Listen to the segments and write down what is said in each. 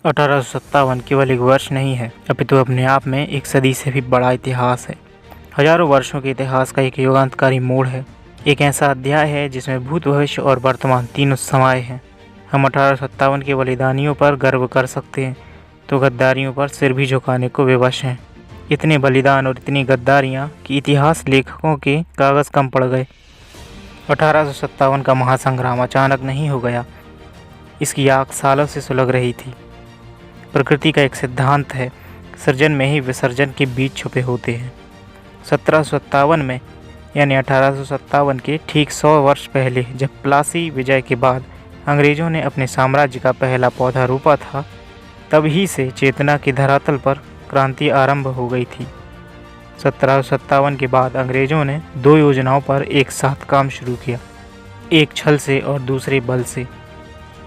1857 केवल एक वर्ष नहीं है, अपितु अपने आप में एक सदी से भी बड़ा इतिहास है। हजारों वर्षों के इतिहास का एक युगांतकारी मोड़ है। एक ऐसा अध्याय है जिसमें भूत, भविष्य और वर्तमान तीनों समाये हैं। हम 1857 के बलिदानियों पर गर्व कर सकते हैं तो गद्दारियों पर सिर भी झुकाने को विवश हैं। इतने बलिदान और इतनी गद्दारियाँ कि इतिहास लेखकों के कागज़ कम पड़ गए। 1857 का महासंग्राम अचानक नहीं हो गया। इसकी आग सालों से सुलग रही थी। प्रकृति का एक सिद्धांत है, सृजन में ही विसर्जन के बीज छुपे होते हैं। 1757 में यानी 1857 के ठीक 100 वर्ष पहले, जब प्लासी विजय के बाद अंग्रेज़ों ने अपने साम्राज्य का पहला पौधा रोपा था, तभी से चेतना की धरातल पर क्रांति आरंभ हो गई थी। 1757 के बाद अंग्रेज़ों ने 2 योजनाओं पर एक साथ काम शुरू किया, एक छल से और दूसरे बल से।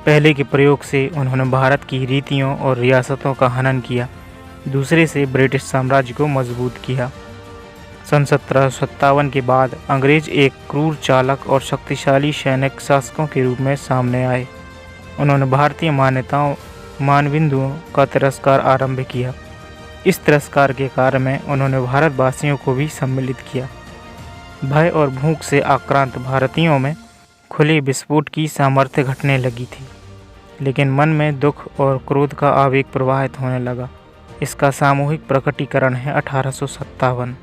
पहले के प्रयोग से उन्होंने भारत की रीतियों और रियासतों का हनन किया, दूसरे से ब्रिटिश साम्राज्य को मजबूत किया। सन 1757 के बाद अंग्रेज एक क्रूर चालक और शक्तिशाली सैनिक शासकों के रूप में सामने आए। उन्होंने भारतीय मान्यताओं, मानबिंदुओं का तिरस्कार आरंभ किया। इस तिरस्कार के कार्य में उन्होंने भारतवासियों को भी सम्मिलित किया। भय और भूख से आक्रांत भारतीयों में खुले विस्फोट की सामर्थ्य घटने लगी थी, लेकिन मन में दुख और क्रोध का आवेग प्रवाहित होने लगा। इसका सामूहिक प्रकटीकरण है 1857।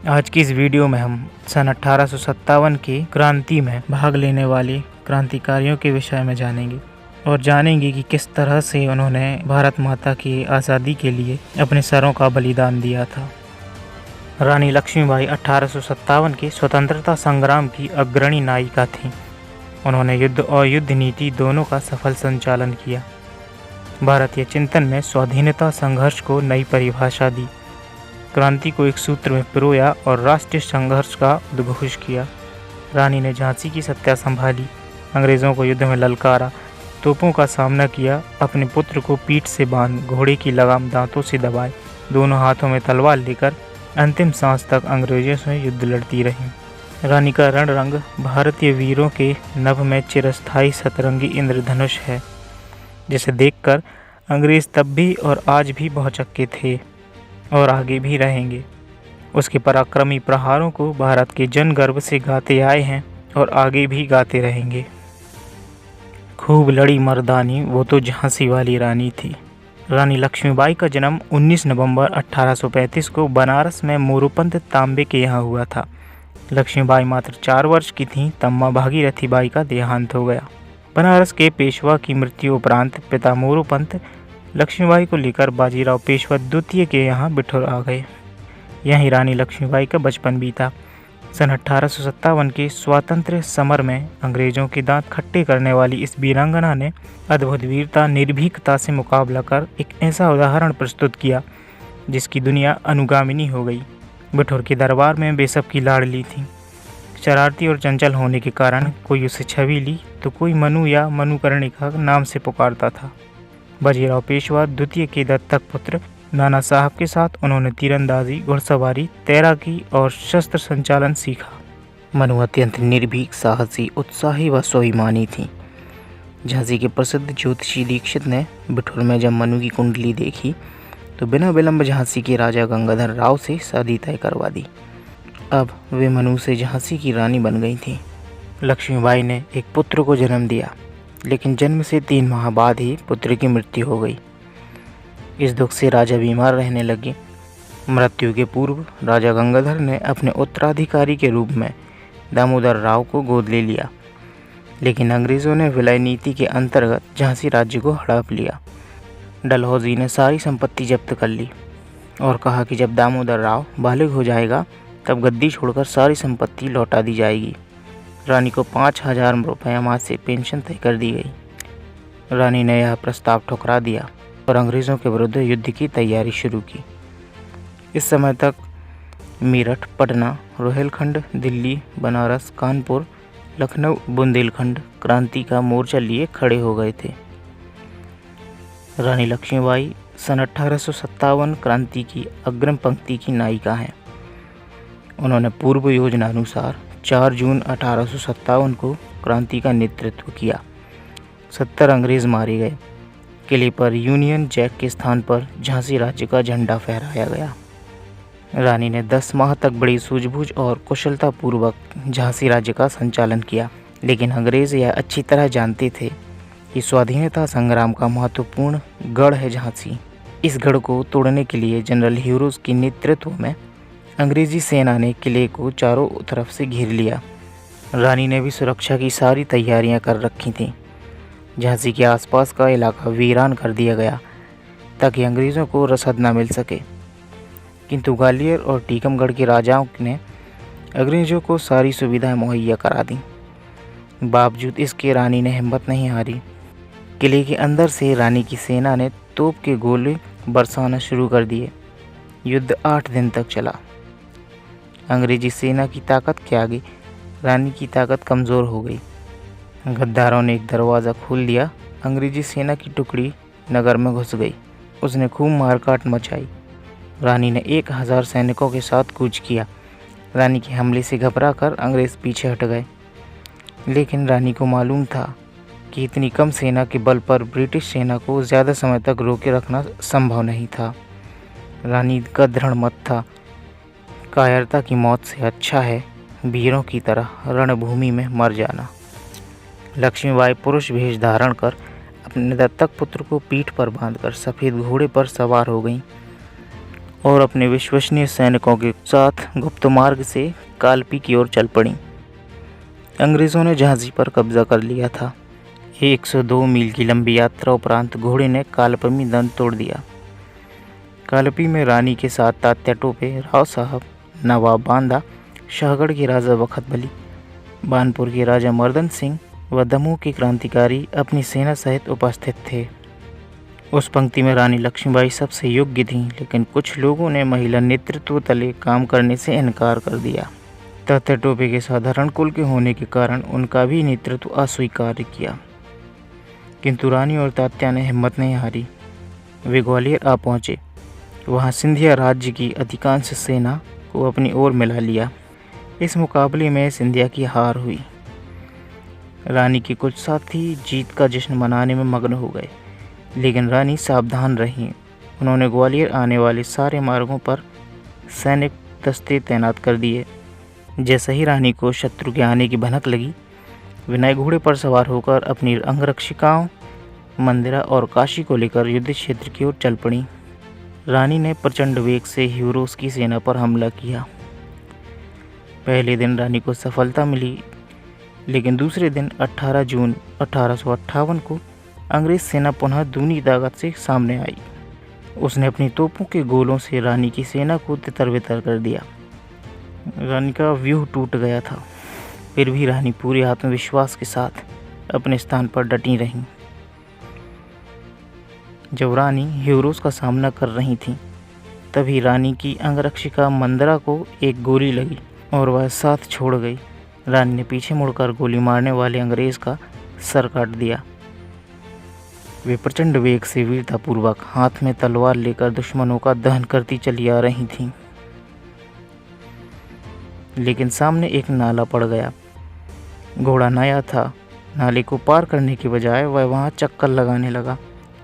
आज की इस वीडियो में हम सन 1857 की क्रांति में भाग लेने वाले क्रांतिकारियों के विषय में जानेंगे और जानेंगे कि किस तरह से उन्होंने भारत माता की आज़ादी के लिए अपने सरों का बलिदान दिया था। रानी लक्ष्मीबाई 1857 के स्वतंत्रता संग्राम की अग्रणी नायिका थीं। उन्होंने युद्ध और युद्ध नीति दोनों का सफल संचालन किया। भारतीय चिंतन में स्वाधीनता संघर्ष को नई परिभाषा दी, क्रांति को एक सूत्र में पिरोया और राष्ट्रीय संघर्ष का उद्घोष किया। रानी ने झांसी की सत्ता संभाली, अंग्रेज़ों को युद्ध में ललकारा, तोपों का सामना किया, अपने पुत्र को पीठ से बांध घोड़े की लगाम दांतों से दबाए, दोनों हाथों में तलवार लेकर अंतिम सांस तक अंग्रेज़ों से युद्ध लड़ती रहीं। रानी का रण रंग भारतीय वीरों के नभ में चिरस्थायी सतरंगी इंद्रधनुष है, जिसे देखकर अंग्रेज़ तब भी और आज भी भौचक्के थे और आगे भी रहेंगे। उसके पराक्रमी प्रहारों को भारत के जन गर्व से गाते आए हैं और आगे भी गाते रहेंगे। खूब लड़ी मर्दानी वो तो झांसी वाली रानी थी। रानी लक्ष्मीबाई का जन्म 19 नवंबर 1835 को बनारस में मोरोपंत तांबे के यहाँ हुआ था। लक्ष्मीबाई मात्र 4 वर्ष की थीं तब माँ भागीरथी बाई का देहांत हो गया। बनारस के पेशवा की मृत्यु उपरांत पिता मोरोपंत लक्ष्मीबाई को लेकर बाजीराव पेशवा द्वितीय के यहाँ बिठूर आ गए। यहीं रानी लक्ष्मीबाई का बचपन बीता। सन 1857 के स्वातंत्र्य समर में अंग्रेजों के दांत खट्टे करने वाली इस वीरांगना ने अद्भुत वीरता, निर्भीकता से मुकाबला कर एक ऐसा उदाहरण प्रस्तुत किया जिसकी दुनिया अनुगामिनी हो गई। बिठूर के दरबार में वे सबकी लाडली थी। शरारती और चंचल होने के कारण कोई उसे छबीली तो कोई मनु या मनुकर्णिका नाम से पुकारता था। बाजीराव पेशवा द्वितीय के दत्तक पुत्र नाना साहब के साथ उन्होंने तीरंदाजी, घुड़सवारी, तैराकी और शस्त्र संचालन सीखा। मनु अत्यंत निर्भीक, साहसी, उत्साही व स्वाभिमानी थी। झांसी के प्रसिद्ध ज्योतिषी दीक्षित ने बिठूर में जब मनु की कुंडली देखी तो बिना विलंब झांसी के राजा गंगाधर राव से शादी तय करवा दी। अब वे मनु से झांसी की रानी बन गई थी। लक्ष्मीबाई ने एक पुत्र को जन्म दिया, लेकिन जन्म से 3 माह बाद ही पुत्र की मृत्यु हो गई। इस दुख से राजा बीमार रहने लगे। मृत्यु के पूर्व राजा गंगाधर ने अपने उत्तराधिकारी के रूप में दामोदर राव को गोद ले लिया, लेकिन अंग्रेज़ों ने विलय नीति के अंतर्गत झांसी राज्य को हड़प लिया। डलहौजी ने सारी संपत्ति जब्त कर ली और कहा कि जब दामोदर राव बालिग हो जाएगा तब गद्दी छोड़कर सारी संपत्ति लौटा दी जाएगी। रानी को 5000 रुपये माह से पेंशन तय कर दी गई। रानी ने यह प्रस्ताव ठुकरा दिया और अंग्रेज़ों के विरुद्ध युद्ध की तैयारी शुरू की। इस समय तक मेरठ, पटना, रोहिलखंड, दिल्ली, बनारस, कानपुर, लखनऊ, बुंदेलखंड क्रांति का मोर्चा लिए खड़े हो गए थे। रानी लक्ष्मीबाई सन 1857 क्रांति की अग्रिम पंक्ति की नायिका हैं। उन्होंने पूर्व योजना अनुसार 4 जून 1857 को क्रांति का नेतृत्व किया। 70 अंग्रेज़ मारे गए। किले पर यूनियन जैक के स्थान पर झांसी राज्य का झंडा फहराया गया। रानी ने 10 माह तक बड़ी सूझबूझ और कुशलतापूर्वक झांसी राज्य का संचालन किया, लेकिन अंग्रेज यह अच्छी तरह जानते थे कि स्वाधीनता संग्राम का महत्वपूर्ण गढ़ है झांसी। इस गढ़ को तोड़ने के लिए जनरल ह्यूरोज के नेतृत्व में अंग्रेजी सेना ने किले को चारों तरफ से घेर लिया। रानी ने भी सुरक्षा की सारी तैयारियां कर रखी थीं। झांसी के आसपास का इलाका वीरान कर दिया गया ताकि अंग्रेज़ों को रसद न मिल सके, किंतु ग्वालियर और टीकमगढ़ के राजाओं ने अंग्रेज़ों को सारी सुविधाएं मुहैया करा दी। बावजूद इसके रानी ने हिम्मत नहीं हारी। किले के अंदर से रानी की सेना ने तोप के गोले बरसाना शुरू कर दिए। युद्ध 8 दिन तक चला। अंग्रेजी सेना की ताकत के आगे रानी की ताकत कमज़ोर हो गई। गद्दारों ने एक दरवाज़ा खोल दिया। अंग्रेजी सेना की टुकड़ी नगर में घुस गई। उसने खूब मारकाट मचाई। रानी ने 1000 सैनिकों के साथ कूच किया। रानी के हमले से घबराकर अंग्रेज़ पीछे हट गए, लेकिन रानी को मालूम था कि इतनी कम सेना के बल पर ब्रिटिश सेना को ज़्यादा समय तक रोके रखना संभव नहीं था। रानी का दृढ़ मत था, कायरता की मौत से अच्छा है वीरों की तरह रणभूमि में मर जाना। लक्ष्मीबाई पुरुष वेश धारण कर अपने दत्तक पुत्र को पीठ पर बांधकर सफ़ेद घोड़े पर सवार हो गईं और अपने विश्वसनीय सैनिकों के साथ गुप्त मार्ग से कालपी की ओर चल पड़ी। अंग्रेज़ों ने झांसी पर कब्जा कर लिया था। 102 मील की लंबी यात्रा उपरांत घोड़े ने कालपी में दम तोड़ दिया। कालपी में रानी के साथ तात्या टोपे, राव साहब, नवाब बांदा, शाहगढ़ के राजा बखत बली, बानपुर के राजा मर्दन सिंह व दमोह के क्रांतिकारी अपनी सेना सहित उपस्थित थे। उस पंक्ति में रानी लक्ष्मीबाई सबसे योग्य थीं, लेकिन कुछ लोगों ने महिला नेतृत्व तले काम करने से इनकार कर दिया। तात्या टोपे के साधारण कुल के होने के कारण उनका भी नेतृत्व अस्वीकार किया, किंतु रानी और तात्या ने हिम्मत नहीं हारी। वे ग्वालियर आ पहुँचे। वहाँ सिंधिया राज्य की अधिकांश सेना को अपनी ओर मिला लिया। इस मुकाबले में सिंधिया की हार हुई। रानी के कुछ साथी जीत का जश्न मनाने में मग्न हो गए, लेकिन रानी सावधान रहीं। उन्होंने ग्वालियर आने वाले सारे मार्गों पर सैनिक दस्ते तैनात कर दिए। जैसे ही रानी को शत्रु के आने की भनक लगी, वे नए घोड़े पर सवार होकर अपनी अंगरक्षिकाओं, मंदिरा और काशी को लेकर युद्ध क्षेत्र की ओर चल पड़ी। रानी ने प्रचंड वेग से ह्यूरोज की सेना पर हमला किया। पहले दिन रानी को सफलता मिली, लेकिन दूसरे दिन 18 जून 1858 को अंग्रेज सेना पुनः दूनी ताकत से सामने आई। उसने अपनी तोपों के गोलों से रानी की सेना को तितर-बितर कर दिया। रानी का व्यूह टूट गया था, फिर भी रानी पूरे आत्मविश्वास के साथ अपने स्थान पर डटी रहीं। जब रानी ह्यूरोज का सामना कर रही थी, तभी रानी की अंगरक्षिका मंदरा को एक गोली लगी और वह साथ छोड़ गई। रानी ने पीछे मुड़कर गोली मारने वाले अंग्रेज का सर काट दिया। वे प्रचंड वेग से वीरतापूर्वक हाथ में तलवार लेकर दुश्मनों का दहन करती चली आ रही थीं। लेकिन सामने एक नाला पड़ गया। घोड़ा नया था। नाले को पार करने के बजाय वह वहां चक्कर लगाने लगा।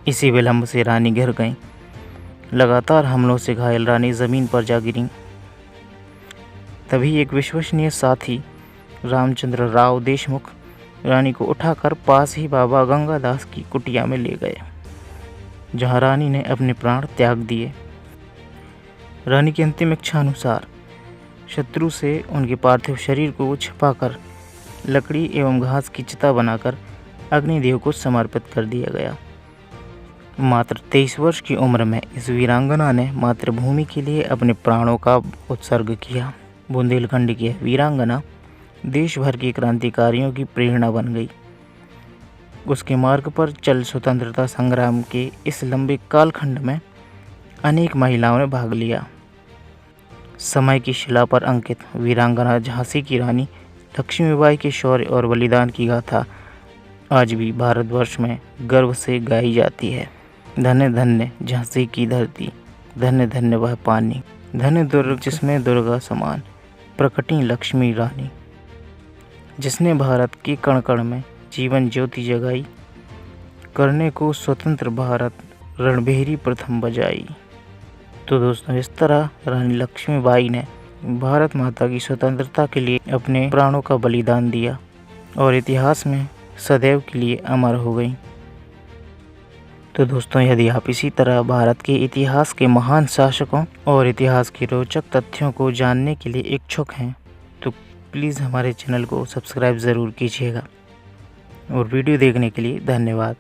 इसी विलंब से रानी गिर गई। लगातार हमलों से घायल रानी जमीन पर जा गिरी। तभी एक विश्वसनीय साथी रामचंद्र राव देशमुख रानी को उठाकर पास ही बाबा गंगादास की कुटिया में ले गए, जहां रानी ने अपने प्राण त्याग दिए। रानी की अंतिम इच्छा अनुसार शत्रु से उनके पार्थिव शरीर को छिपाकर लकड़ी एवं घास की चिता बनाकर अग्निदेव को समर्पित कर दिया गया। मात्र 23 वर्ष की उम्र में इस वीरांगना ने मातृभूमि के लिए अपने प्राणों का उत्सर्ग किया। बुंदेलखंड की वीरांगना देश भर के क्रांतिकारियों की प्रेरणा बन गई। उसके मार्ग पर चल स्वतंत्रता संग्राम के इस लंबे कालखंड में अनेक महिलाओं ने भाग लिया। समय की शिला पर अंकित वीरांगना झांसी की रानी लक्ष्मीबाई के शौर्य और बलिदान की गाथा आज भी भारतवर्ष में गर्व से गाई जाती है। धन्य धन्य झांसी की धरती, धन्य धन्य वह पानी, धन्य दुर्ग जिसमें दुर्गा समान प्रकटी लक्ष्मी रानी, जिसने भारत के कण कण में जीवन ज्योति जगाई। करने को स्वतंत्र भारत रणभेरी प्रथम बजाई। तो दोस्तों इस तरह रानी लक्ष्मीबाई ने भारत माता की स्वतंत्रता के लिए अपने प्राणों का बलिदान दिया और इतिहास में सदैव के लिए अमर हो गई। तो दोस्तों यदि आप इसी तरह भारत के इतिहास के महान शासकों और इतिहास के रोचक तथ्यों को जानने के लिए इच्छुक हैं तो प्लीज़ हमारे चैनल को सब्सक्राइब ज़रूर कीजिएगा और वीडियो देखने के लिए धन्यवाद।